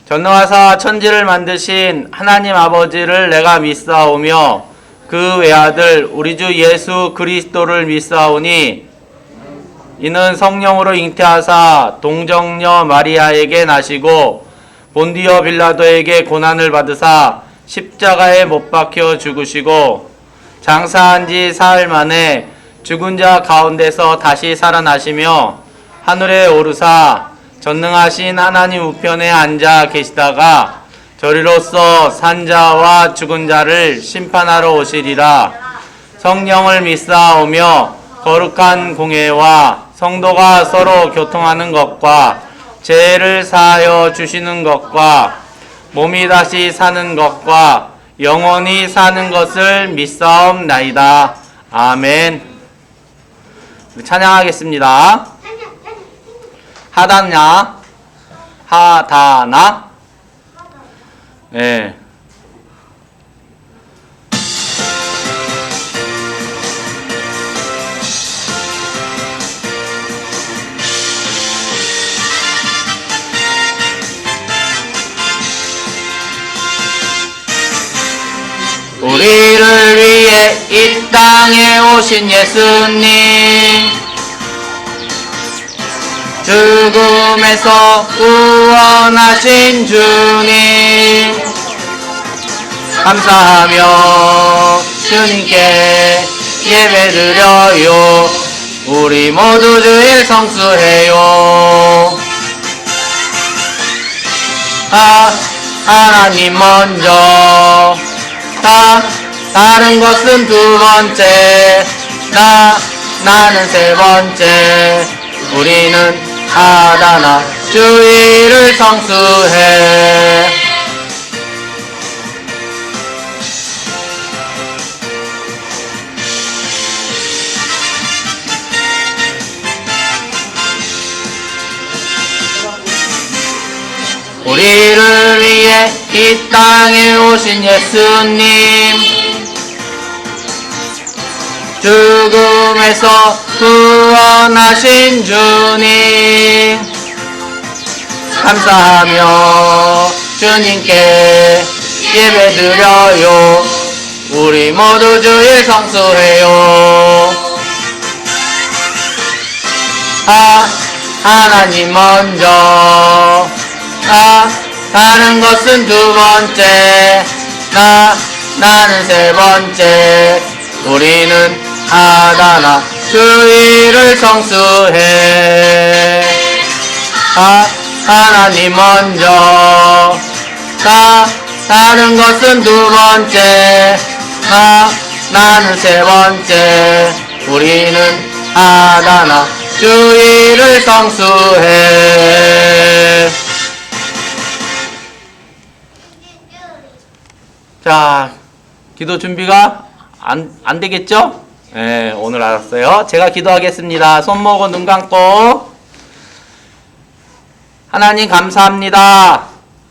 전능하사 천지를 만드신 하나님 아버지를 내가 믿사오며 그 외아들 우리 주 예수 그리스도를 믿사오니 이는 성령으로 잉태하사 동정녀 마리아에게 나시고 본디오 빌라도에게 고난을 받으사 십자가에 못 박혀 죽으시고 장사한 지 사흘 만에 죽은 자 가운데서 다시 살아나시며 하늘에 오르사 전능하신 하나님 우편에 앉아 계시다가 저리로서 산자와 죽은 자를 심판하러 오시리라. 성령을 믿사오며 거룩한 공회와 성도가 서로 교통하는 것과 죄를 사하여 주시는 것과 몸이 다시 사는 것과 영원히 사는 것을 믿사옵나이다. 아멘. 찬양하겠습니다. 하다나 하다나 네. 우리를 위해 이 땅에 오신 예수님, 죽음에서 구원하신 주님, 감사하며 주님께 예배드려요. 우리 모두 주일 성수해요. 하나님 먼저, 다른 것은 두 번째, 나는 세 번째. 우리는 하다나 주일을 성수해. 우리를 위해 이 땅에 오신 예수님, 죽음에서 구원하신 주님, 감사하며 주님께 예배드려요. 우리 모두 주일 성수해요. 하나님 먼저, 다른 것은 두 번째, 나는 세 번째. 우리는 하다나 주일을 성수해. 하나님 먼저, 다른 것은 두 번째, 나는 세 번째. 우리는 하다나 주일을 성수해. 자, 기도 준비가 안 되겠죠? 네, 오늘 알았어요. 제가 기도하겠습니다. 손 모으고 눈 감고. 하나님 감사합니다.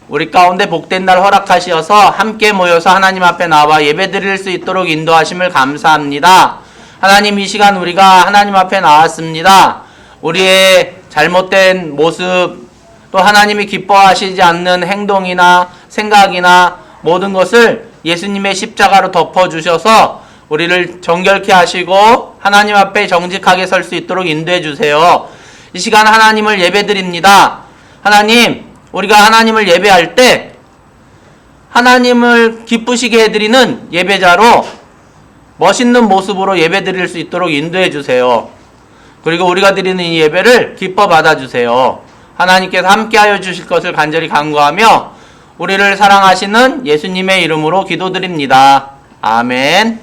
우리 가운데 복된 날 허락하시어서 함께 모여서 하나님 앞에 나와 예배드릴 수 있도록 인도하심을 감사합니다. 하나님, 이 시간 우리가 하나님 앞에 나왔습니다. 우리의 잘못된 모습, 또 하나님이 기뻐하시지 않는 행동이나 생각이나 모든 것을 예수님의 십자가로 덮어주셔서 우리를 정결케 하시고 하나님 앞에 정직하게 설 수 있도록 인도해 주세요. 이 시간 하나님을 예배드립니다. 하나님, 우리가 하나님을 예배할 때 하나님을 기쁘시게 해드리는 예배자로 멋있는 모습으로 예배드릴 수 있도록 인도해 주세요. 그리고 우리가 드리는 이 예배를 기뻐 받아주세요. 하나님께서 함께하여 주실 것을 간절히 간구하며 우리를 사랑하시는 예수님의 이름으로 기도드립니다. 아멘.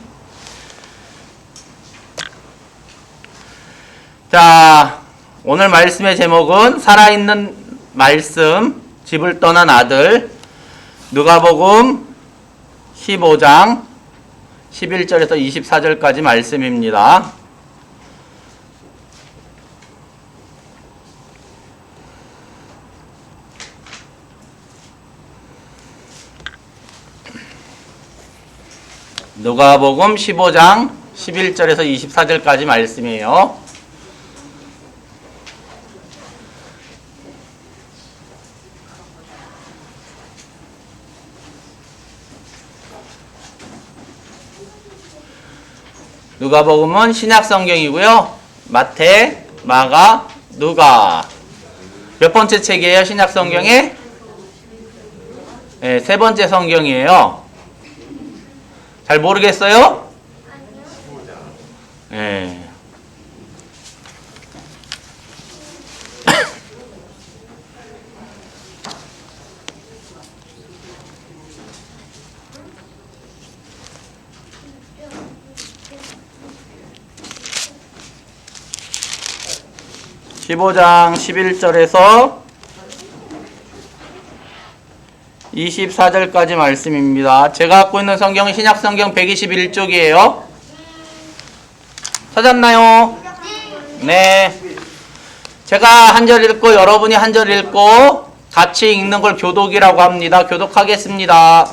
자, 오늘 말씀의 제목은 살아있는 말씀, 집을 떠난 아들, 누가복음 15장 11절에서 24절까지 말씀입니다. 누가복음 15장 11절에서 24절까지 말씀이에요. 누가복음은 신약 성경이고요. 마태, 마가, 누가. 몇 번째 책이에요? 신약 성경에? 네, 세 번째 성경이에요. 잘 모르겠어요? 네. 15장 11절에서 24절까지 말씀입니다. 제가 갖고 있는 성경은 신약성경 121쪽이에요. 찾았나요? 네. 제가 한 절 읽고 여러분이 한 절 읽고 같이 읽는 걸 교독이라고 합니다. 교독하겠습니다.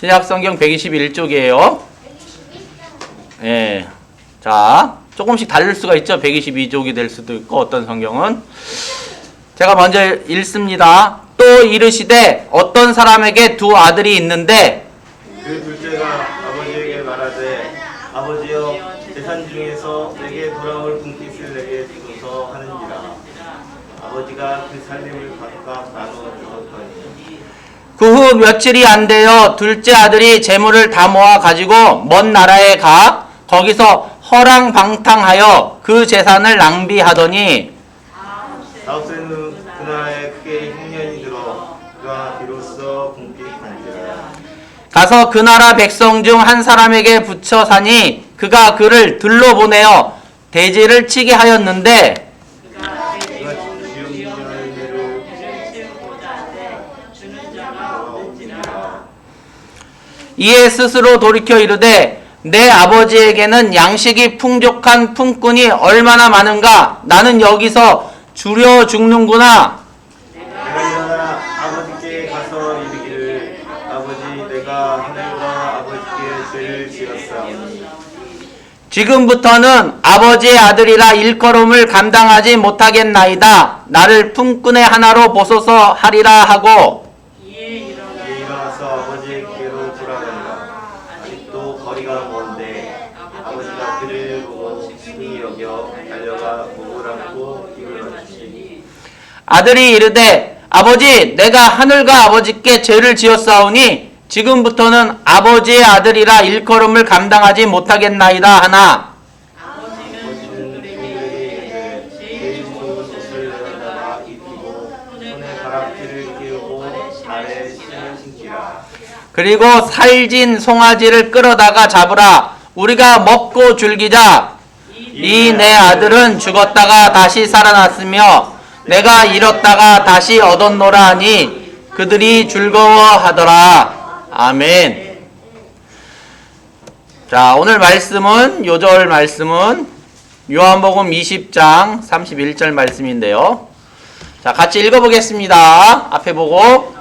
신약성경 121쪽이에요. 네. 자, 조금씩 다를 수가 있죠. 122쪽이 될 수도 있고 어떤 성경은. 제가 먼저 읽습니다. 또 이르시되 어떤 사람에게 두 아들이 있는데 그 둘째가 아버지에게 말하되 아버지여 재산 중에서 내게 돌아올 분깃을 내게 주소서 하는지라. 아버지가 그 살림을 각각 나누어 주었더니 그 후 며칠이 안 되어 둘째 아들이 재물을 다 모아 가지고 먼 나라에 가 거기서 허랑방탕하여 그 재산을 낭비하더니 다윗은 그 나라에 크게 흉년이 들어 그가 비로소 궁핍한지라. 가서 그 나라 백성 중 한 사람에게 붙여 사니 그가 그를 들러 보내어 대지를 치게 하였는데 그가 지음절대로 이에 스스로 돌이켜 이르되 내 아버지에게는 양식이 풍족한 품꾼이 얼마나 많은가 나는 여기서 줄여 죽는구나. 내가 일어나 아버지께 가서 이르기를 아버지 내가 하늘과 아버지께 죄를 지었사오니 지금부터는 아버지의 아들이라 일컬음을 감당하지 못하겠나이다. 나를 품꾼의 하나로 보소서 하리라 하고 이에 일어나서 아버지께로 돌아가니라. 아직도 거리가 먼데 아버지가 그를 보고 친히 여겨 달려가 목을 안고 입을 맞추시니 아들이 이르되 아버지 내가 하늘과 아버지께 죄를 지었사오니 지금부터는 아버지의 아들이라 일컬음을 감당하지 못하겠나이다 하나 아버지는 그들에게 제일 좋은 옷을 내어다가 입히고 손에 가락지를 끼우고 발에 신을 신기라. 그리고 살진 송아지를 끌어다가 잡으라. 우리가 먹고 즐기자. 이 내 아들은 죽었다가 다시 살아났으며 내가 잃었다가 다시 얻었노라 하니 그들이 즐거워하더라. 아멘. 자, 오늘 말씀은 요절 말씀은 요한복음 20장 31절 말씀인데요. 자, 같이 읽어보겠습니다. 앞에 보고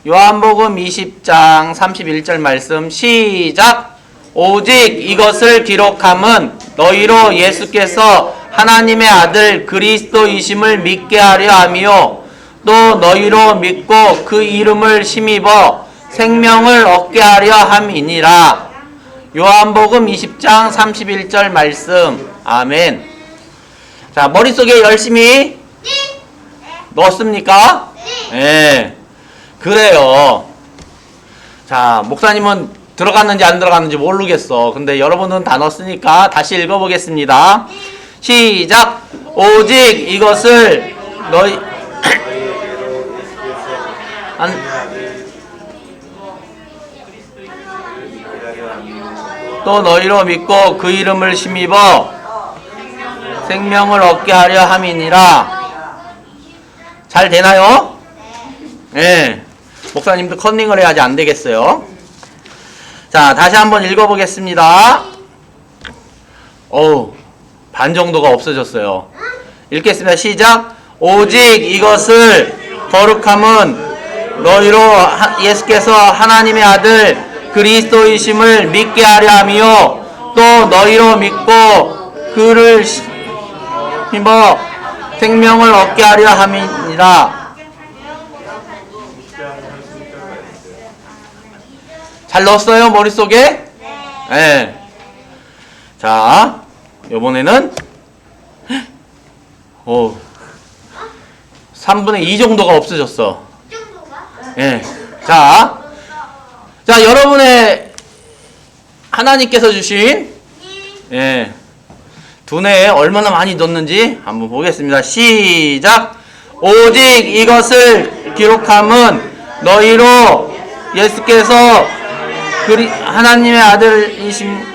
요한복음 20장 31절 말씀 시작. 오직 이것을 기록함은 너희로 예수께서 하나님의 아들 그리스도이심을 믿게 하려 함이요 또 너희로 믿고 그 이름을 힘입어 생명을 얻게 하려 함이니라. 요한복음 20장 31절 말씀. 아멘. 자, 머릿속에 열심히 넣었습니까? 네. 그래요. 자, 목사님은 들어갔는지 안 들어갔는지 모르겠어. 근데 여러분은 다 넣었으니까 다시 읽어보겠습니다. 시작. 오직 이것을 너희 너희에게로 예수께서 하나님의 아들 그리스도이심을 믿게 하려 함이요 또 너희로 믿고 그 이름을 힘입어 생명을 얻게 하려 함이니라. 잘 되나요? 네. 목사님도 컨닝을 해야지 안 되겠어요. 자, 다시 한번 읽어보겠습니다. 어우, 반 정도가 없어졌어요. 읽겠습니다. 시작. 오직 이것을 거룩함은 너희로 예수께서 하나님의 아들 그리스도이심을 믿게 하려 함이요 또 너희로 믿고 그를 힘입어 생명을 얻게 하려 함이니라. 잘 넣었어요, 머릿속에? 네. 자, 요번에는 3분의 2 정도가 없어졌어. 예. 자, 여러분의 하나님께서 주신 예. 두뇌에 얼마나 많이 넣었는지 한번 보겠습니다. 시작. 오직 이것을 기록함은 너희로 예수께서 하나님의 아들이신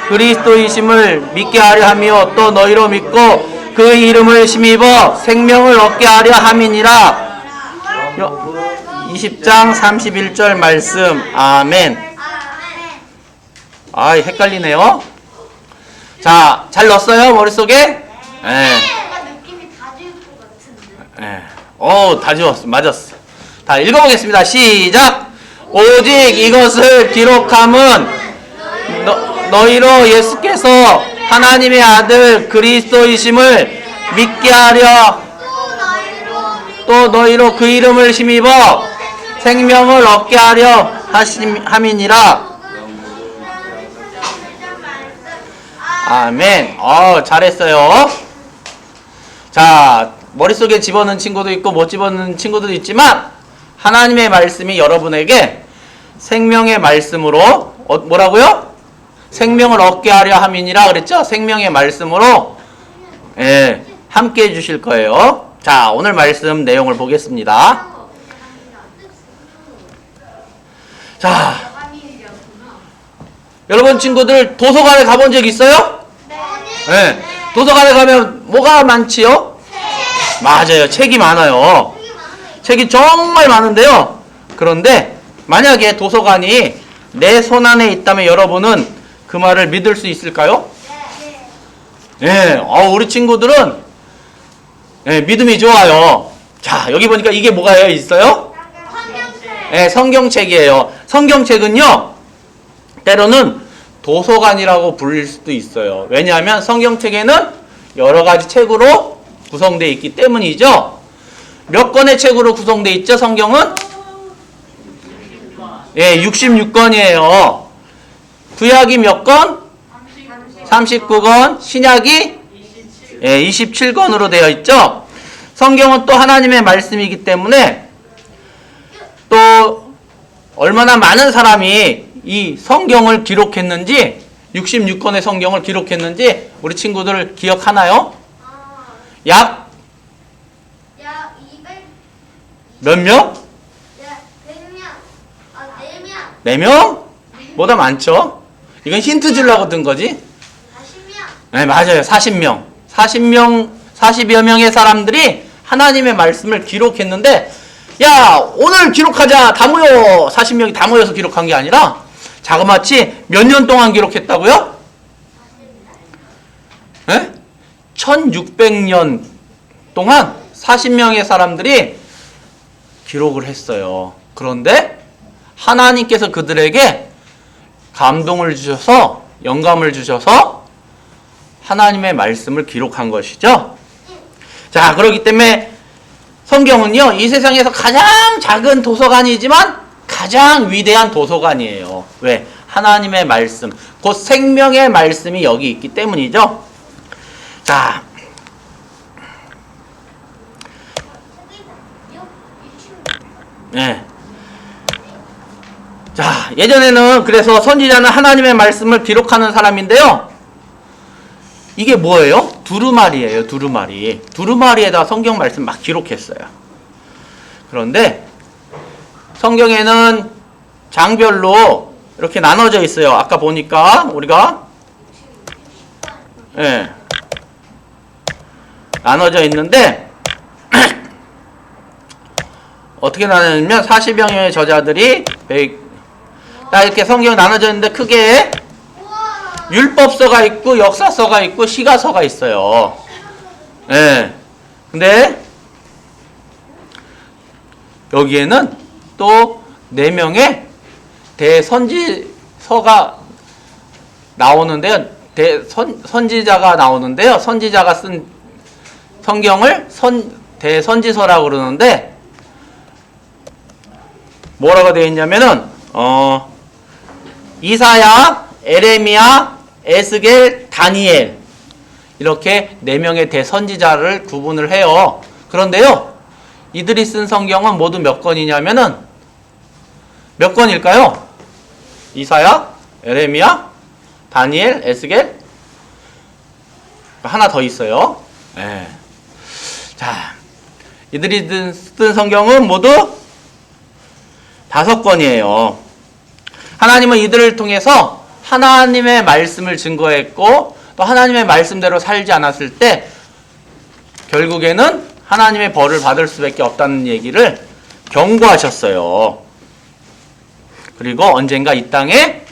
그리스도이심을 믿게 하려 하며 또 너희로 믿고 그 이름을 힘입어 생명을 얻게 하려 함이니라. 20장 31절 말씀. 아멘. 아, 헷갈리네요. 자, 잘 넣었어요, 머릿속에? 네. 느낌이 다 지울 것 같은데. 네. 다 지웠어. 맞았어. 다 읽어보겠습니다. 시작. 오직 이것을 기록함은 너희로 예수께서 하나님의 아들 그리스도이심을 믿게 하려 또 너희로 그 이름을 힘입어 생명을 얻게 하려 함이니라. 아멘. 잘했어요. 자, 머릿속에 집어넣은 친구도 있고 못 집어넣은 친구도 있지만 하나님의 말씀이 여러분에게 생명의 말씀으로 뭐라고요? 생명을 얻게 하려 함이니라 그랬죠? 생명의 말씀으로 함께 해주실 거예요. 자, 오늘 말씀 내용을 보겠습니다. 자, 여러분 친구들 도서관에 가본 적 있어요? 네. 도서관에 가면 뭐가 많지요? 맞아요. 책이 많아요. 책이 정말 많은데요. 그런데 만약에 도서관이 내 손 안에 있다면 여러분은 그 말을 믿을 수 있을까요? 네. 우리 친구들은 믿음이 좋아요. 자, 여기 보니까 이게 뭐가 있어요? 네, 성경책이에요. 성경책은요, 때로는 도서관이라고 불릴 수도 있어요. 왜냐하면 성경책에는 여러 가지 책으로 구성되어 있기 때문이죠. 몇 권의 책으로 구성되어 있죠, 성경은? 66권이에요. 구약이 몇 권? 39권. 신약이 27권으로 되어 있죠. 성경은 또 하나님의 말씀이기 때문에 또 얼마나 많은 사람이 이 성경을 기록했는지 66권의 성경을 기록했는지 우리 친구들 기억하나요? 약 200. 몇 명? 100명. 4명? 보다 많죠? 이건 힌트 주려고 든 거지? 40명. 네, 맞아요. 40명. 40여 명의 사람들이 하나님의 말씀을 기록했는데, 야, 오늘 기록하자. 다 모여. 40명이 다 모여서 기록한 게 아니라, 자그마치 몇 년 동안 기록했다고요? 네? 1600년 동안 40명의 사람들이 기록을 했어요. 그런데 하나님께서 그들에게 감동을 주셔서, 영감을 주셔서 하나님의 말씀을 기록한 것이죠. 자, 그렇기 때문에 성경은요, 이 세상에서 가장 작은 도서관이지만 가장 위대한 도서관이에요. 왜? 하나님의 말씀, 곧 생명의 말씀이 여기 있기 때문이죠. 자, 네. 자, 예전에는 그래서 선지자는 하나님의 말씀을 기록하는 사람인데요. 이게 뭐예요? 두루마리예요, 두루마리. 두루마리에다 성경 말씀 막 기록했어요. 그런데 성경에는 장별로 이렇게 나눠져 있어요. 아까 보니까 우리가 나눠져 있는데 어떻게 나누냐면 40여명의 저자들이 딱 이렇게 성경이 나눠져 있는데 크게 율법서가 있고 역사서가 있고 시가서가 있어요. 근데 여기에는 또 4명의 대선지서가 나오는데요. 선지자가 나오는데요. 선지자가 쓴 성경을 대선지서라고 그러는데 뭐라고 되어 있냐면은 이사야, 에레미야, 에스겔, 다니엘 이렇게 4명의 대선지자를 구분을 해요. 그런데요, 이들이 쓴 성경은 모두 몇 권이냐면은 몇 권일까요? 이사야, 에레미야, 다니엘, 에스겔, 하나 더 있어요. 네. 자, 이들이 쓴 성경은 모두 5권이에요. 하나님은 이들을 통해서 하나님의 말씀을 증거했고 또 하나님의 말씀대로 살지 않았을 때 결국에는 하나님의 벌을 받을 수밖에 없다는 얘기를 경고하셨어요. 그리고 언젠가 이 땅에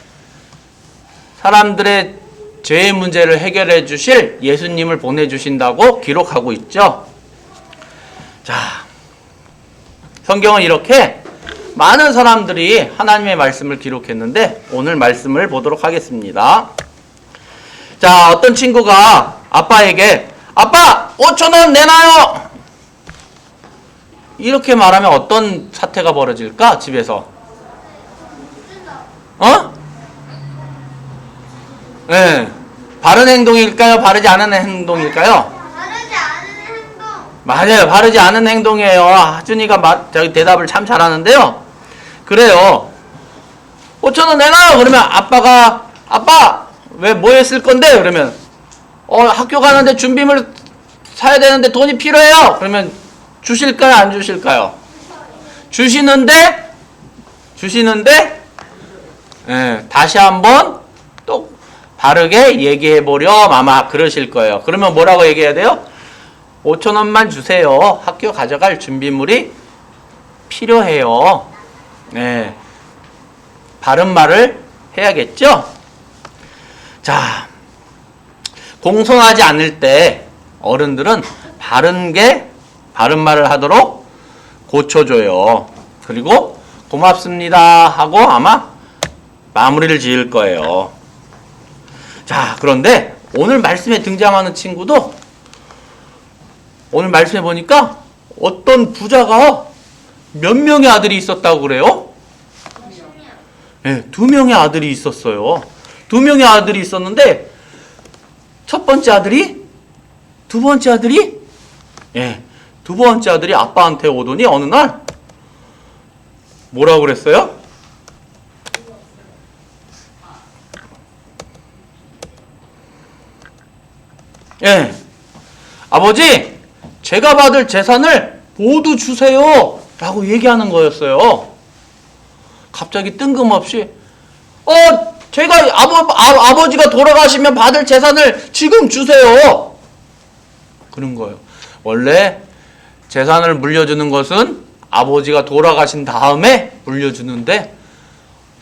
사람들의 죄의 문제를 해결해 주실 예수님을 보내주신다고 기록하고 있죠. 자, 성경은 이렇게 많은 사람들이 하나님의 말씀을 기록했는데 오늘 말씀을 보도록 하겠습니다. 자, 어떤 친구가 아빠에게 아빠 5,000원 내놔요 이렇게 말하면 어떤 사태가 벌어질까? 집에서 네. 바른 행동일까요? 바르지 않은 행동일까요? 바르지 않은 행동. 맞아요. 바르지 않은 행동이에요. 하준이가 저기 대답을 참 잘하는데요. 그래요. 5,000원 내놔요. 그러면 아빠 왜 뭐에 쓸 건데? 그러면 학교 가는데 준비물 사야 되는데 돈이 필요해요. 그러면 주실까요? 안 주실까요? 주시는데 다시 한번 또 바르게 얘기해 보렴 아마 그러실 거예요. 그러면 뭐라고 얘기해야 돼요? 5,000원만 주세요. 학교 가져갈 준비물이 필요해요. 네. 바른 말을 해야겠죠? 자, 공손하지 않을 때 어른들은 바른 말을 하도록 고쳐줘요. 그리고 고맙습니다 하고 아마 마무리를 지을 거예요. 자, 그런데 오늘 말씀에 등장하는 친구도 오늘 말씀해 보니까 어떤 부자가 몇 명의 아들이 있었다고 그래요? 네, 2명의 아들이 있었어요. 2명의 아들이 있었는데 첫 번째 아들이 두 번째 아들이 두 번째 아들이 아빠한테 오더니 어느 날 뭐라고 그랬어요? 아버지, 제가 받을 재산을 모두 주세요 라고 얘기하는 거였어요. 갑자기 뜬금없이 제가 아버지가 돌아가시면 받을 재산을 지금 주세요 그런 거예요. 원래 재산을 물려주는 것은 아버지가 돌아가신 다음에 물려주는데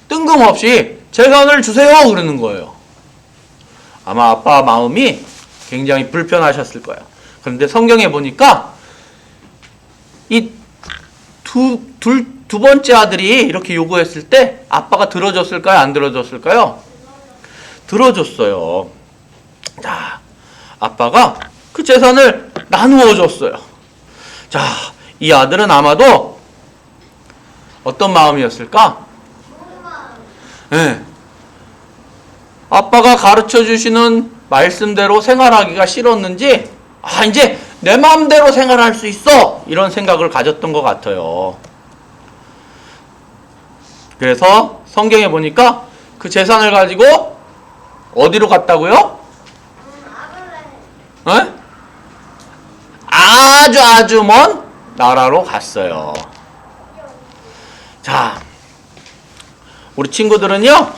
뜬금없이 재산을 주세요 그러는 거예요. 아마 아빠 마음이 굉장히 불편하셨을 거예요. 그런데 성경에 보니까 이 두 번째 아들이 이렇게 요구했을 때 아빠가 들어줬을까요? 안 들어줬을까요? 들어줬어요. 자, 아빠가 그 재산을 나누어 줬어요. 자, 이 아들은 아마도 어떤 마음이었을까? 아빠가 가르쳐 주시는 말씀대로 생활하기가 싫었는지 이제 내 마음대로 생활할 수 있어 이런 생각을 가졌던 것 같아요. 그래서 성경에 보니까 그 재산을 가지고 어디로 갔다고요? 아주 먼 나라로 갔어요. 자, 우리 친구들은요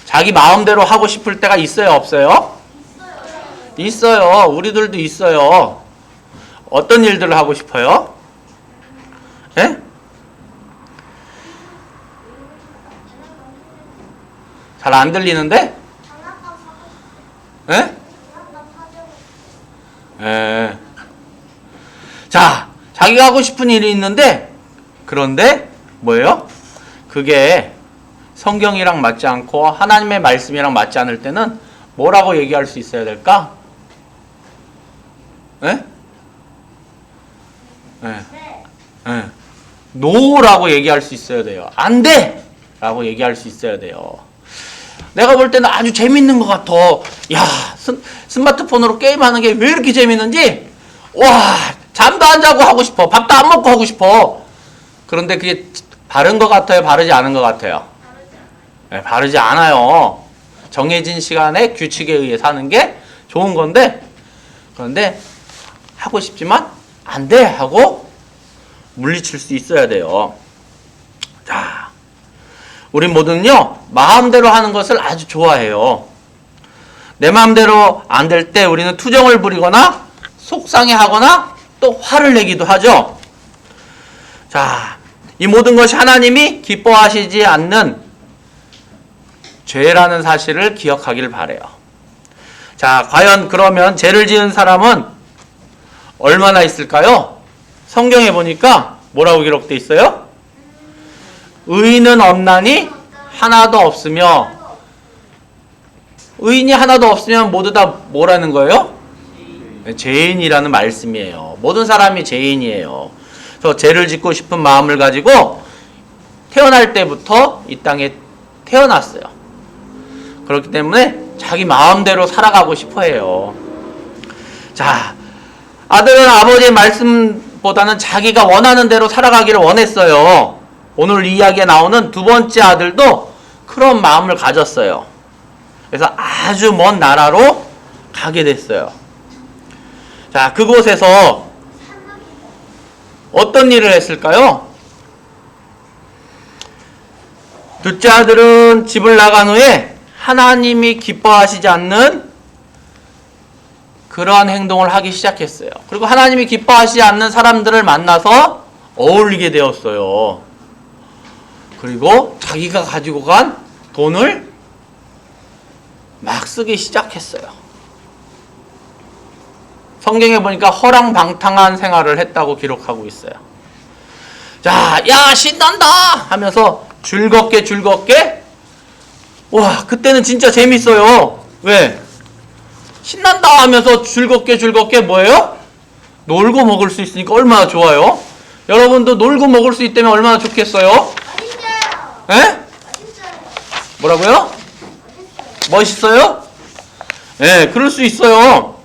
자기 마음대로 하고 싶을 때가 있어요, 없어요? 있어요. 우리들도 있어요. 어떤 일들을 하고 싶어요? 잘 안 들리는데? 자, 자기가 하고 싶은 일이 있는데 그런데 뭐예요? 그게 성경이랑 맞지 않고 하나님의 말씀이랑 맞지 않을 때는 뭐라고 얘기할 수 있어야 될까? 노라고 얘기할 수 있어야 돼요. 안 돼! 라고 얘기할 수 있어야 돼요. 내가 볼 때는 아주 재밌는 것 같아. 야, 스마트폰으로 게임하는 게 왜 이렇게 재밌는지, 와, 잠도 안 자고 하고 싶어. 밥도 안 먹고 하고 싶어. 그런데 그게 바른 것 같아요? 바르지 않은 것 같아요? 네, 바르지 않아요. 정해진 시간에 규칙에 의해 사는 게 좋은 건데, 그런데 하고 싶지만 안 돼! 하고 물리칠 수 있어야 돼요. 자, 우리 모두는요, 마음대로 하는 것을 아주 좋아해요. 내 마음대로 안 될 때 우리는 투정을 부리거나 속상해하거나 또 화를 내기도 하죠. 자, 이 모든 것이 하나님이 기뻐하시지 않는 죄라는 사실을 기억하길 바래요. 자, 과연 그러면 죄를 지은 사람은 얼마나 있을까요? 성경에 보니까 뭐라고 기록되어 있어요? 의인은 없나니 하나도 없으며, 의인이 하나도 없으면 모두 다 뭐라는 거예요? 죄인이라는 말씀이에요. 모든 사람이 죄인이에요. 그래서 죄를 짓고 싶은 마음을 가지고 태어날 때부터 이 땅에 태어났어요. 그렇기 때문에 자기 마음대로 살아가고 싶어 해요. 자, 아들은 아버지의 말씀보다는 자기가 원하는 대로 살아가기를 원했어요. 오늘 이야기에 나오는 두 번째 아들도 그런 마음을 가졌어요. 그래서 아주 먼 나라로 가게 됐어요. 자, 그곳에서 어떤 일을 했을까요? 둘째 아들은 집을 나간 후에 하나님이 기뻐하시지 않는 그러한 행동을 하기 시작했어요. 그리고 하나님이 기뻐하시지 않는 사람들을 만나서 어울리게 되었어요. 그리고 자기가 가지고 간 돈을 막 쓰기 시작했어요. 성경에 보니까 허랑방탕한 생활을 했다고 기록하고 있어요. 자, 야, 신난다! 하면서 즐겁게, 와, 그때는 진짜 재밌어요. 왜? 신난다 하면서 즐겁게 뭐예요? 놀고 먹을 수 있으니까 얼마나 좋아요? 여러분도 놀고 먹을 수 있다면 얼마나 좋겠어요? 에? 뭐라고요? 멋있어요? 네, 그럴 수 있어요.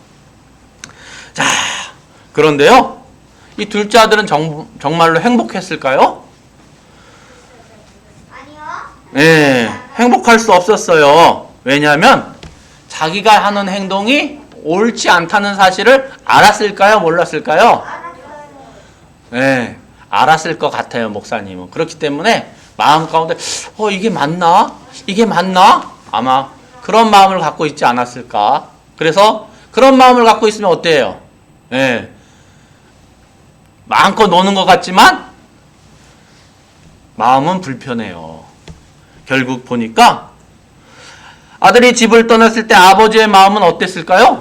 자, 그런데요, 이 둘째 아들은 정말로 행복했을까요? 아니요. 네, 행복할 수 없었어요. 왜냐하면 자기가 하는 행동이 옳지 않다는 사실을 알았을까요? 몰랐을까요? 네, 알았을 것 같아요, 목사님은. 그렇기 때문에 마음 가운데 이게 맞나? 이게 맞나? 아마 그런 마음을 갖고 있지 않았을까? 그래서 그런 마음을 갖고 있으면 어때요? 예. 마음껏 노는 것 같지만 마음은 불편해요. 결국 보니까 아들이 집을 떠났을 때 아버지의 마음은 어땠을까요?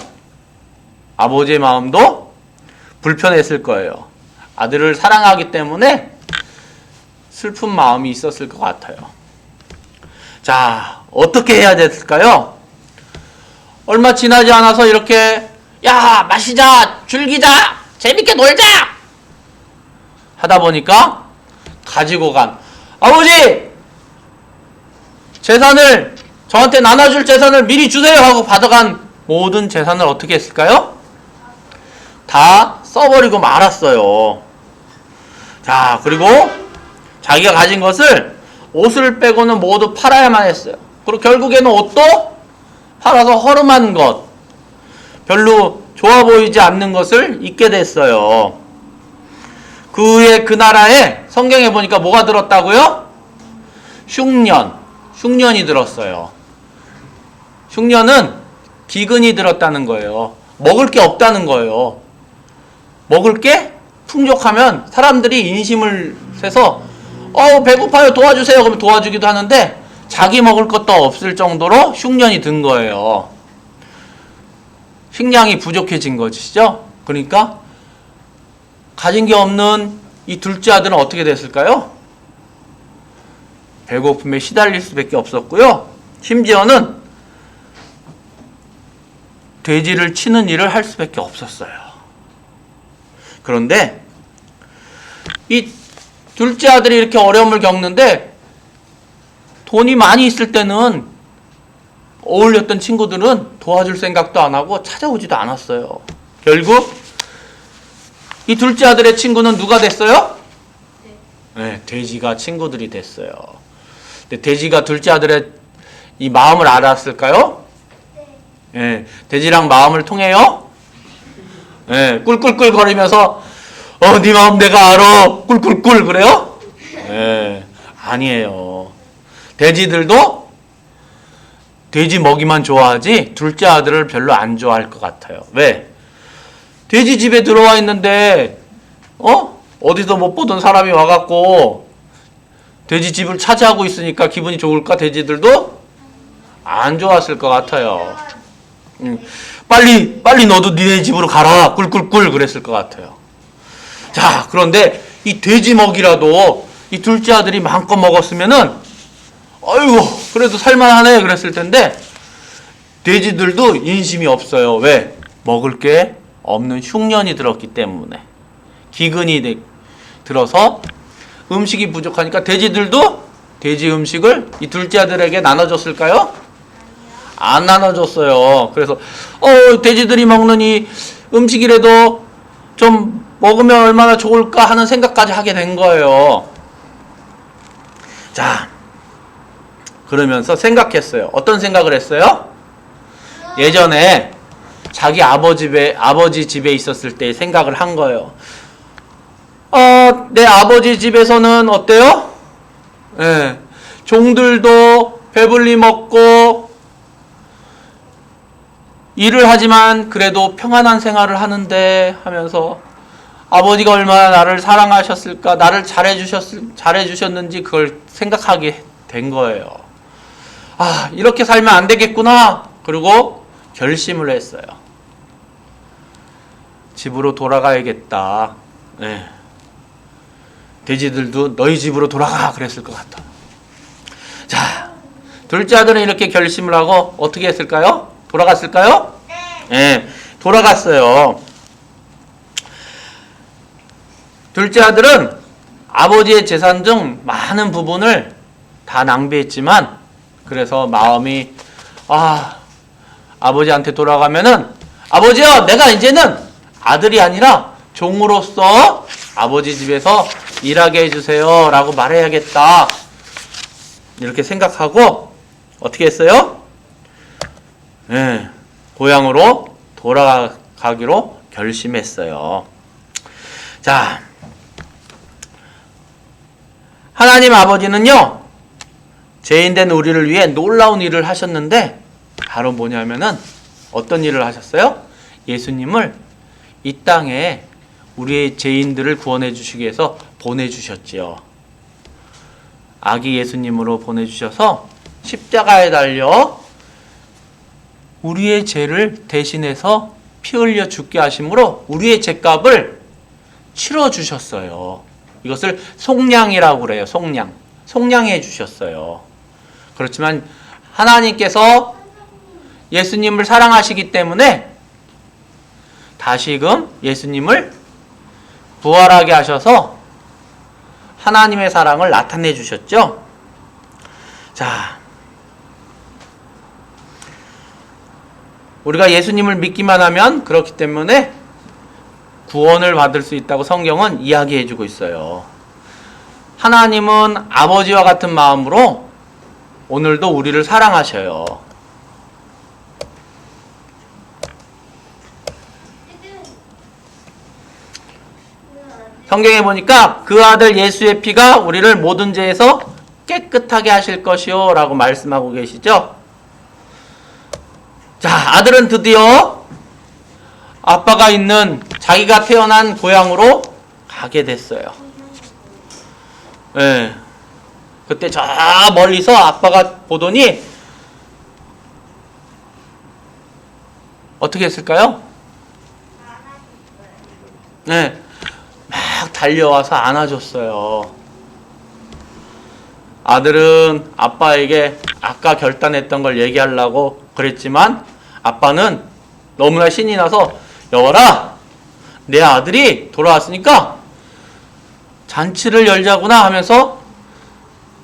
아버지의 마음도 불편했을 거예요. 아들을 사랑하기 때문에 슬픈 마음이 있었을 것 같아요. 자, 어떻게 해야 됐을까요? 얼마 지나지 않아서 이렇게 야, 마시자, 즐기자, 재밌게 놀자 하다 보니까 가지고 간 아버지, 재산을 저한테 나눠줄 재산을 미리 주세요 하고 받아간 모든 재산을 어떻게 했을까요? 다 써버리고 말았어요. 자, 그리고 자기가 가진 것을 옷을 빼고는 모두 팔아야만 했어요. 그리고 결국에는 옷도 팔아서 허름한 것, 별로 좋아 보이지 않는 것을 입게 됐어요. 그 후에 그 나라에 성경에 보니까 뭐가 들었다고요? 흉년이 들었어요. 흉년은 기근이 들었다는 거예요. 먹을 게 없다는 거예요. 먹을 게 풍족하면 사람들이 인심을 세서 배고파요, 도와주세요. 그러면 도와주기도 하는데 자기 먹을 것도 없을 정도로 흉년이 든 거예요. 식량이 부족해진 것이죠. 그러니까 가진 게 없는 이 둘째 아들은 어떻게 됐을까요? 배고픔에 시달릴 수밖에 없었고요. 심지어는 돼지를 치는 일을 할 수밖에 없었어요. 그런데 이 둘째 아들이 이렇게 어려움을 겪는데 돈이 많이 있을 때는 어울렸던 친구들은 도와줄 생각도 안 하고 찾아오지도 않았어요. 결국 이 둘째 아들의 친구는 누가 됐어요? 네, 돼지가 친구들이 됐어요. 근데 돼지가 둘째 아들의 이 마음을 알았을까요? 네, 돼지랑 마음을 통해요? 네, 꿀꿀꿀 거리면서 네 마음 내가 알아 꿀꿀꿀 그래요? 네, 아니에요. 돼지들도 돼지 먹이만 좋아하지 둘째 아들을 별로 안 좋아할 것 같아요. 왜? 돼지 집에 들어와 있는데 어디서 못 보던 사람이 와갖고 돼지 집을 차지하고 있으니까 기분이 좋을까? 돼지들도 안 좋았을 것 같아요. 빨리 너도 니네 집으로 가라 꿀꿀꿀 그랬을 것 같아요. 자, 그런데 이 돼지 먹이라도 이 둘째 아들이 마음껏 먹었으면은 아이고 그래도 살만하네 그랬을 텐데 돼지들도 인심이 없어요. 왜? 먹을 게 없는 흉년이 들었기 때문에 기근이 들어서 음식이 부족하니까 돼지들도 돼지 음식을 이 둘째 아들에게 나눠줬을까요? 안 나눠줬어요. 그래서 돼지들이 먹는 이 음식이라도 좀 먹으면 얼마나 좋을까 하는 생각까지 하게 된 거예요. 자, 그러면서 생각했어요. 어떤 생각을 했어요? 예전에 자기 아버지 집에 있었을 때 생각을 한 거예요. 내 아버지 집에서는 어때요? 예, 종들도 배불리 먹고 일을 하지만 그래도 평안한 생활을 하는데 하면서 아버지가 얼마나 나를 사랑하셨을까, 나를 잘해주셨는지 그걸 생각하게 된 거예요. 이렇게 살면 안 되겠구나. 그리고 결심을 했어요. 집으로 돌아가야겠다. 네. 돼지들도 너희 집으로 돌아가 그랬을 것 같아. 자, 둘째 아들은 이렇게 결심을 하고 어떻게 했을까요? 돌아갔을까요? 네, 돌아갔어요. 둘째 아들은 아버지의 재산 중 많은 부분을 다 낭비했지만 그래서 마음이 아버지한테 돌아가면은 아버지요, 내가 이제는 아들이 아니라 종으로서 아버지 집에서 일하게 해주세요 라고 말해야겠다 이렇게 생각하고 어떻게 했어요? 네, 고향으로 돌아가기로 결심했어요. 자, 하나님 아버지는요 죄인된 우리를 위해 놀라운 일을 하셨는데 바로 뭐냐면은 어떤 일을 하셨어요? 예수님을 이 땅에 우리의 죄인들을 구원해 주시기 위해서 보내주셨지요. 아기 예수님으로 보내주셔서 십자가에 달려 우리의 죄를 대신해서 피 흘려 죽게 하심으로 우리의 죄값을 치러주셨어요. 이것을 속량이라고 그래요. 속량해 주셨어요. 그렇지만 하나님께서 예수님을 사랑하시기 때문에 다시금 예수님을 부활하게 하셔서 하나님의 사랑을 나타내 주셨죠. 자, 우리가 예수님을 믿기만 하면 그렇기 때문에 구원을 받을 수 있다고 성경은 이야기해 주고 있어요. 하나님은 아버지와 같은 마음으로 오늘도 우리를 사랑하셔요. 성경에 보니까 그 아들 예수의 피가 우리를 모든 죄에서 깨끗하게 하실 것이요 라고 말씀하고 계시죠. 자, 아들은 드디어 아빠가 있는 자기가 태어난 고향으로 가게 됐어요. 네. 그때 저 멀리서 아빠가 보더니 어떻게 했을까요? 네. 막 달려와서 안아줬어요. 아들은 아빠에게 아까 결단했던 걸 얘기하려고 그랬지만 아빠는 너무나 신이 나서 여보라, 내 아들이 돌아왔으니까 잔치를 열자구나 하면서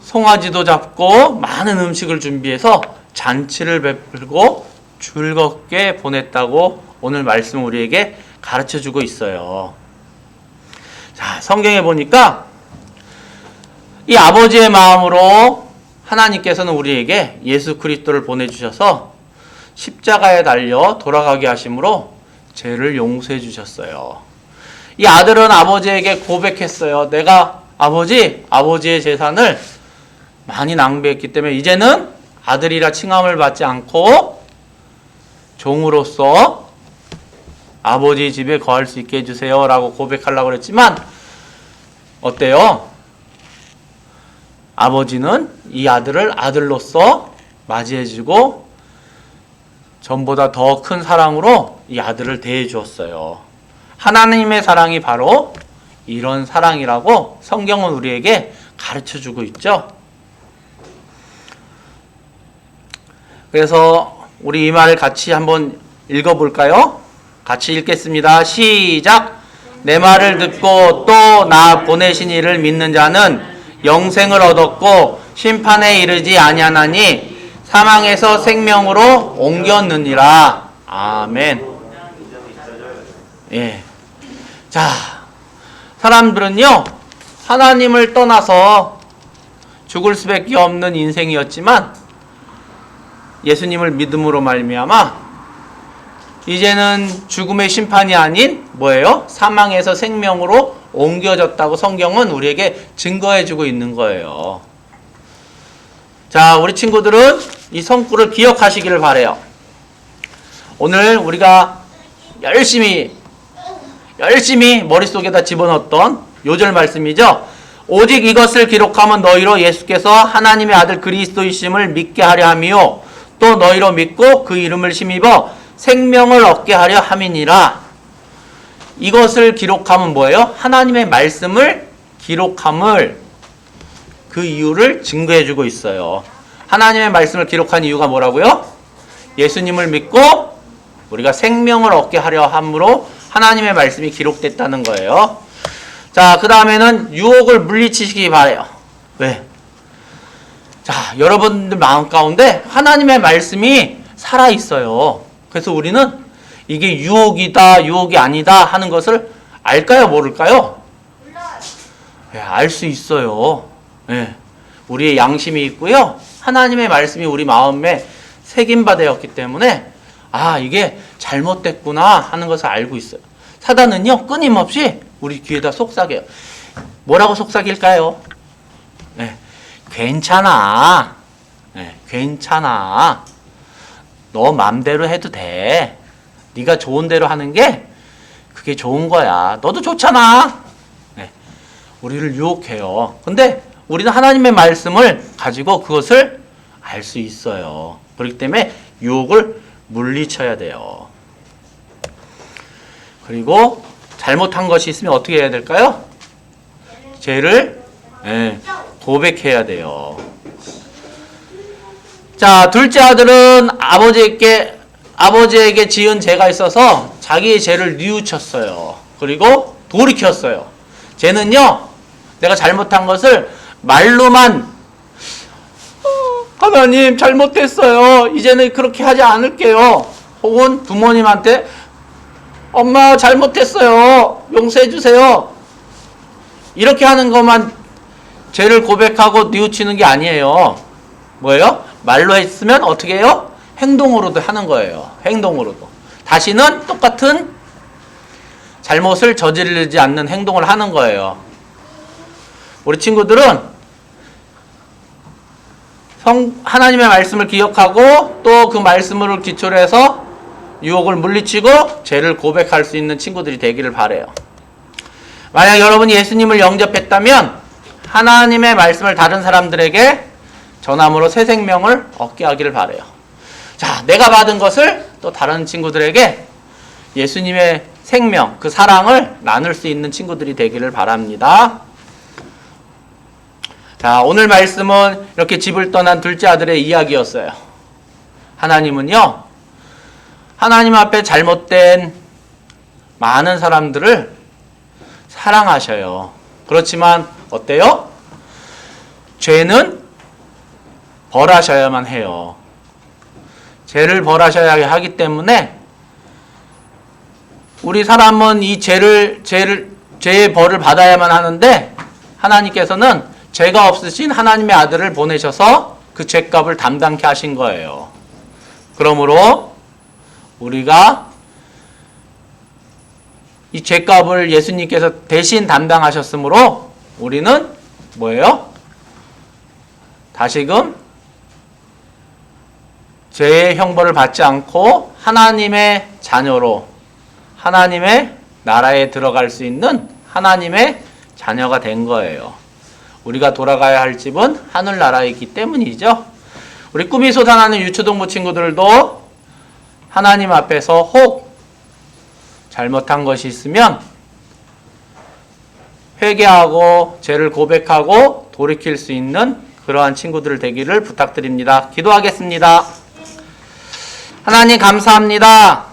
송아지도 잡고 많은 음식을 준비해서 잔치를 베풀고 즐겁게 보냈다고 오늘 말씀 우리에게 가르쳐주고 있어요. 자, 성경에 보니까 이 아버지의 마음으로 하나님께서는 우리에게 예수 그리스도를 보내주셔서 십자가에 달려 돌아가게 하심으로 죄를 용서해 주셨어요. 이 아들은 아버지에게 고백했어요. 내가 아버지의 재산을 많이 낭비했기 때문에 이제는 아들이라 칭함을 받지 않고 종으로서 아버지 집에 거할 수 있게 해주세요 라고 고백하려고 그랬지만 어때요? 아버지는 이 아들을 아들로서 맞이해주고 전보다 더 큰 사랑으로 이 아들을 대해 주었어요. 하나님의 사랑이 바로 이런 사랑이라고 성경은 우리에게 가르쳐주고 있죠. 그래서 우리 이 말을 같이 한번 읽어볼까요? 같이 읽겠습니다. 시작! 내 말을 듣고 또 나 보내신 이를 믿는 자는 영생을 얻었고 심판에 이르지 아니하나니 사망에서 생명으로 옮겼느니라. 아멘. 예. 자, 사람들은요, 하나님을 떠나서 죽을 수밖에 없는 인생이었지만 예수님을 믿음으로 말미암아 이제는 죽음의 심판이 아닌 뭐예요? 사망에서 생명으로 옮겨졌다고 성경은 우리에게 증거해주고 있는 거예요. 자, 우리 친구들은 이 성구를 기억하시기를 바래요. 오늘 우리가 열심히 머릿속에다 집어넣었던 요절 말씀이죠. 오직 이것을 기록하면 너희로 예수께서 하나님의 아들 그리스도이심을 믿게 하려 함이요 또 너희로 믿고 그 이름을 힘입어 생명을 얻게 하려 함이니라. 이것을 기록하면 뭐예요? 하나님의 말씀을 기록함을 그 이유를 증거해주고 있어요. 하나님의 말씀을 기록한 이유가 뭐라고요? 예수님을 믿고 우리가 생명을 얻게 하려 함으로 하나님의 말씀이 기록됐다는 거예요. 자, 그 다음에는 유혹을 물리치시기 바래요. 왜? 자, 여러분들 마음 가운데 하나님의 말씀이 살아있어요. 그래서 우리는 이게 유혹이다, 유혹이 아니다 하는 것을 알까요, 모를까요? 예, 알 수 있어요. 예, 우리의 양심이 있고요. 하나님의 말씀이 우리 마음에 새김바되었기 때문에 아, 이게 잘못됐구나 하는 것을 알고 있어요. 사단은요, 끊임없이 우리 귀에다 속삭여요. 뭐라고 속삭일까요? 예, 괜찮아. 예, 괜찮아. 너 맘대로 해도 돼. 네가 좋은 대로 하는 게 그게 좋은 거야. 너도 좋잖아. 네. 우리를 유혹해요. 근데 우리는 하나님의 말씀을 가지고 그것을 알 수 있어요. 그렇기 때문에 유혹을 물리쳐야 돼요. 그리고 잘못한 것이 있으면 어떻게 해야 될까요? 죄를 고백해야 돼요. 자, 둘째 아들은 아버지에게 지은 죄가 있어서 자기의 죄를 뉘우쳤어요. 그리고 돌이켰어요. 쟤는요, 내가 잘못한 것을 말로만 하나님 잘못했어요. 이제는 그렇게 하지 않을게요. 혹은 부모님한테 엄마 잘못했어요. 용서해 주세요. 이렇게 하는 것만 죄를 고백하고 뉘우치는 게 아니에요. 뭐예요? 말로 했으면 어떻게 해요? 행동으로도 하는 거예요. 행동으로도. 다시는 똑같은 잘못을 저지르지 않는 행동을 하는 거예요. 우리 친구들은 하나님의 말씀을 기억하고 또 그 말씀을 기초로 해서 유혹을 물리치고 죄를 고백할 수 있는 친구들이 되기를 바라요. 만약 여러분이 예수님을 영접했다면 하나님의 말씀을 다른 사람들에게 전함으로 새 생명을 얻게 하기를 바라요. 자, 내가 받은 것을 또 다른 친구들에게 예수님의 생명, 그 사랑을 나눌 수 있는 친구들이 되기를 바랍니다. 자, 오늘 말씀은 이렇게 집을 떠난 둘째 아들의 이야기였어요. 하나님은요, 하나님 앞에 잘못된 많은 사람들을 사랑하셔요. 그렇지만 어때요? 죄는 벌하셔야만 해요. 죄를 벌하셔야 하기 때문에 우리 사람은 이 죄의 벌을 받아야만 하는데 하나님께서는 죄가 없으신 하나님의 아들을 보내셔서 그 죄값을 담당케 하신 거예요. 그러므로 우리가 이 죄값을 예수님께서 대신 담당하셨으므로 우리는 뭐예요? 다시금 죄의 형벌을 받지 않고 하나님의 자녀로 하나님의 나라에 들어갈 수 있는 하나님의 자녀가 된 거예요. 우리가 돌아가야 할 집은 하늘나라에 있기 때문이죠. 우리 꿈이 솟아나는 유초동부 친구들도 하나님 앞에서 혹 잘못한 것이 있으면 회개하고 죄를 고백하고 돌이킬 수 있는 그러한 친구들 되기를 부탁드립니다. 기도하겠습니다. 하나님 감사합니다.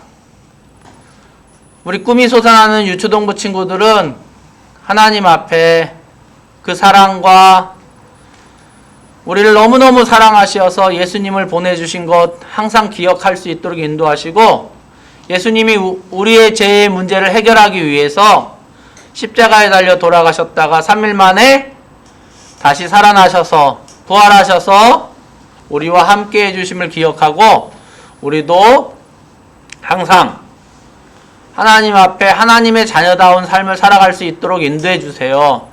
우리 꿈이 솟아나는 유초동부 친구들은 하나님 앞에 그 사랑과 우리를 너무너무 사랑하셔서 예수님을 보내주신 것 항상 기억할 수 있도록 인도하시고 예수님이 우리의 죄의 문제를 해결하기 위해서 십자가에 달려 돌아가셨다가 3일 만에 다시 살아나셔서 부활하셔서 우리와 함께 해주심을 기억하고 우리도 항상 하나님 앞에 하나님의 자녀다운 삶을 살아갈 수 있도록 인도해 주세요.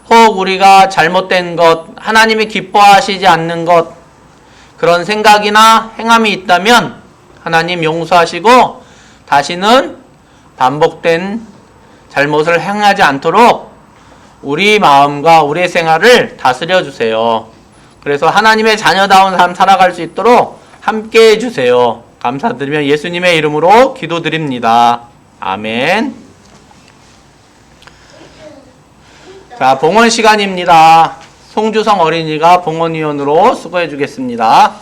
혹 우리가 잘못된 것, 하나님이 기뻐하시지 않는 것, 그런 생각이나 행함이 있다면 하나님 용서하시고 다시는 반복된 잘못을 행하지 않도록 우리 마음과 우리의 생활을 다스려 주세요. 그래서 하나님의 자녀다운 삶 살아갈 수 있도록 함께 해주세요. 감사드리며 예수님의 이름으로 기도드립니다. 아멘. 자, 봉헌 시간입니다. 송주성 어린이가 봉헌위원으로 수고해 주겠습니다.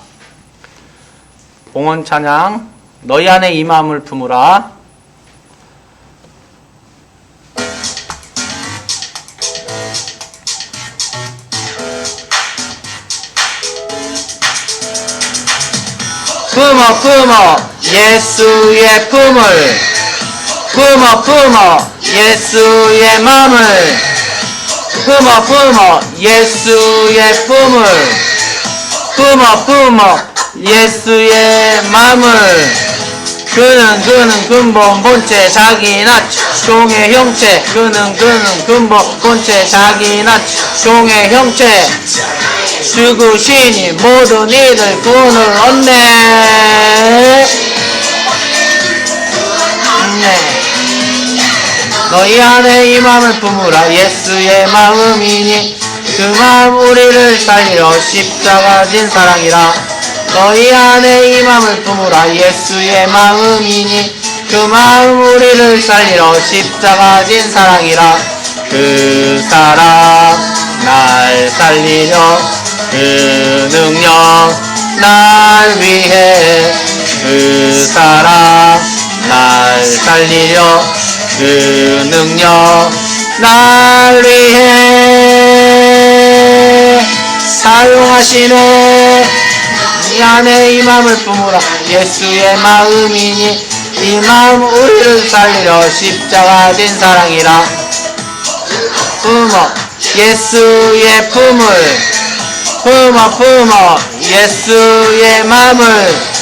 봉헌 찬양 너희 안에 이 마음을 품으라. 품어 예수의 품을 품어 예수의 맘을 품어 예수의 품을 품어 예수의 맘을 그는 근본 본체 자기 나 종의 형체 그는 근본 본체 자기 나 종의 형체 죽으시니 모든 이들 구원을 얻네. 너희 안에 이 마음을 품으라. 예수의 마음이니 그 마음 우리를 살리러 십자가 진 사랑이라. 너희 안에 이 마음을 품으라. 예수의 마음이니 그 마음 우리를 살리러 십자가 진 사랑이라. 그 사랑 날 살리려 그 능력 날 위해 그 사랑 날 살리려 그 능력 날 위해 사용하시네. 이 안에 이 마음을 품으라. 예수의 마음이니 이 마음 우리를 살리려 십자가 진 사랑이라. 품어 예수의 품을 품어 예수의 마음을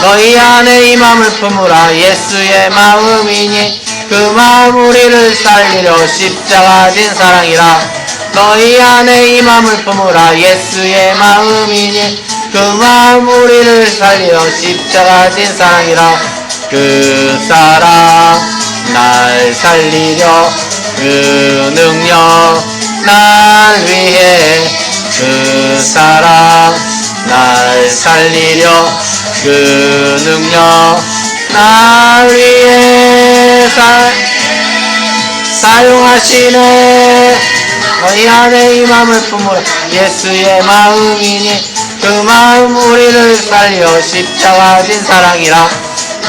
너희 안에 이 마음을 품으라. 예수의 마음이니 그 마음 우리를 살리려 십자가 진 사랑이라. 너희 안에 이 마음을 품으라. 예수의 마음이니 그 마음 우리를 살리려 십자가 진 사랑이라. 그 사랑 날 살리려 그 능력 날 위해 그 사랑 날 살리려 그 능력 날 위해 사용하시네. 너희 안에 이 마음을 품으라. 예수의 마음이니 그 마음 우리를 살려 십자가 진 사랑이라.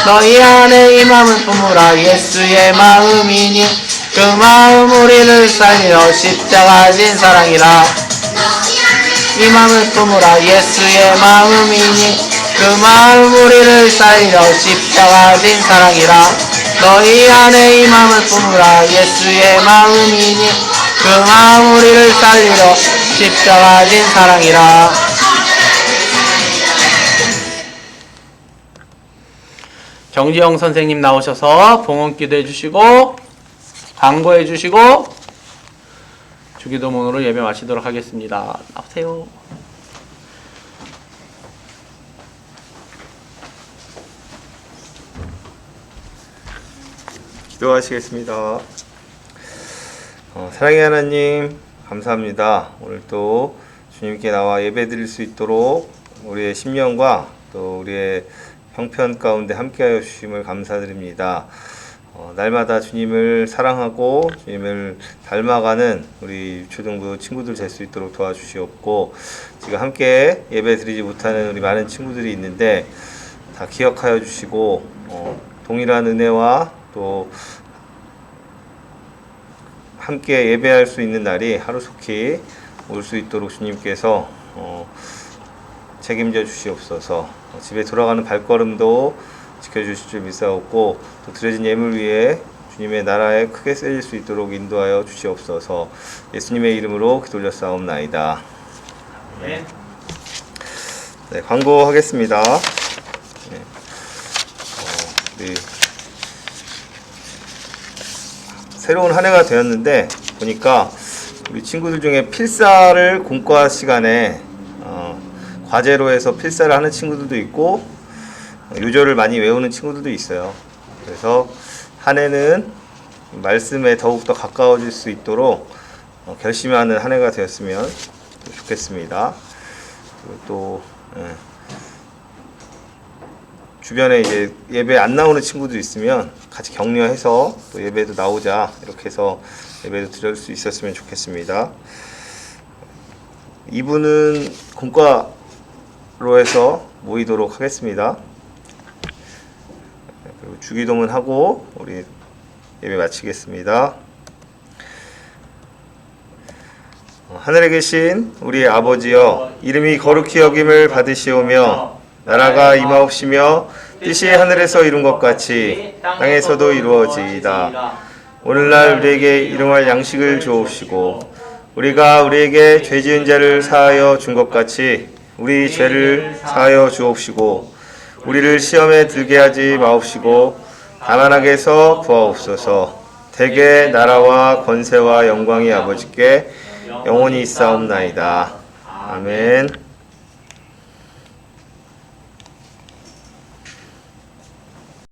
너희 안에 이 마음을 품으라. 예수의 마음이니 그 마음 우리를 살리려 십자가 진 사랑이라. 이 마음을 품으라 예수의 마음이니 그 마음 우리를 살리려 십자가 진 사랑이라. 너희 안에 이 마음을 품으라 예수의 마음이니 그 마음 우리를 살리려 십자가 진 사랑이라. 정지영 선생님 나오셔서 봉헌기도 해주시고 광고해 주시고 주기도문으로 예배 마치도록 하겠습니다. 나오세요. 기도하시겠습니다. 사랑의 하나님 감사합니다. 오늘 또 주님께 나와 예배 드릴 수 있도록 우리의 심령과 또 우리의 형편 가운데 함께하여 주심을 감사드립니다. 날마다 주님을 사랑하고 주님을 닮아가는 우리 초등부 친구들 될 수 있도록 도와주시옵고, 지금 함께 예배 드리지 못하는 우리 많은 친구들이 있는데 다 기억하여 주시고 동일한 은혜와 또 함께 예배할 수 있는 날이 하루속히 올 수 있도록 주님께서 책임져 주시옵소서. 집에 돌아가는 발걸음도 지켜주실 줄 믿사옵고, 또 드려진 예물 위에 주님의 나라에 크게 쓰일 수 있도록 인도하여 주시옵소서. 예수님의 이름으로 기도 올렸사옵나이다. 네, 광고하겠습니다. 네. 새로운 한 해가 되었는데 보니까 우리 친구들 중에 필사를 공과 시간에 과제로 해서 필사를 하는 친구들도 있고 요절을 많이 외우는 친구들도 있어요. 그래서 한 해는 말씀에 더욱더 가까워질 수 있도록 결심하는 한 해가 되었으면 좋겠습니다. 그리고 또 주변에 이제 예배 안 나오는 친구들 있으면 같이 격려해서 또 예배도 나오자, 이렇게 해서 예배도 드릴 수 있었으면 좋겠습니다. 이분은 공과로 해서 모이도록 하겠습니다. 그리고 주기도문 하고 우리 예배 마치겠습니다. 하늘에 계신 우리 아버지여, 이름이 거룩히 여김을 받으시오며 나라가 임하옵시며 뜻이 하늘에서 이룬 것 같이 땅에서도 이루어지이다. 오늘날 우리에게 일용할 양식을 주옵시고, 우리가 우리에게 죄 지은 자를 사하여 준 것 같이 우리 죄를 사하여 주옵시고, 우리를 시험에 들게 하지 마옵시고 다만 악에서 구하옵소서. 대개 나라와 권세와 영광이 아버지께 영원히 있사옵나이다. 아멘.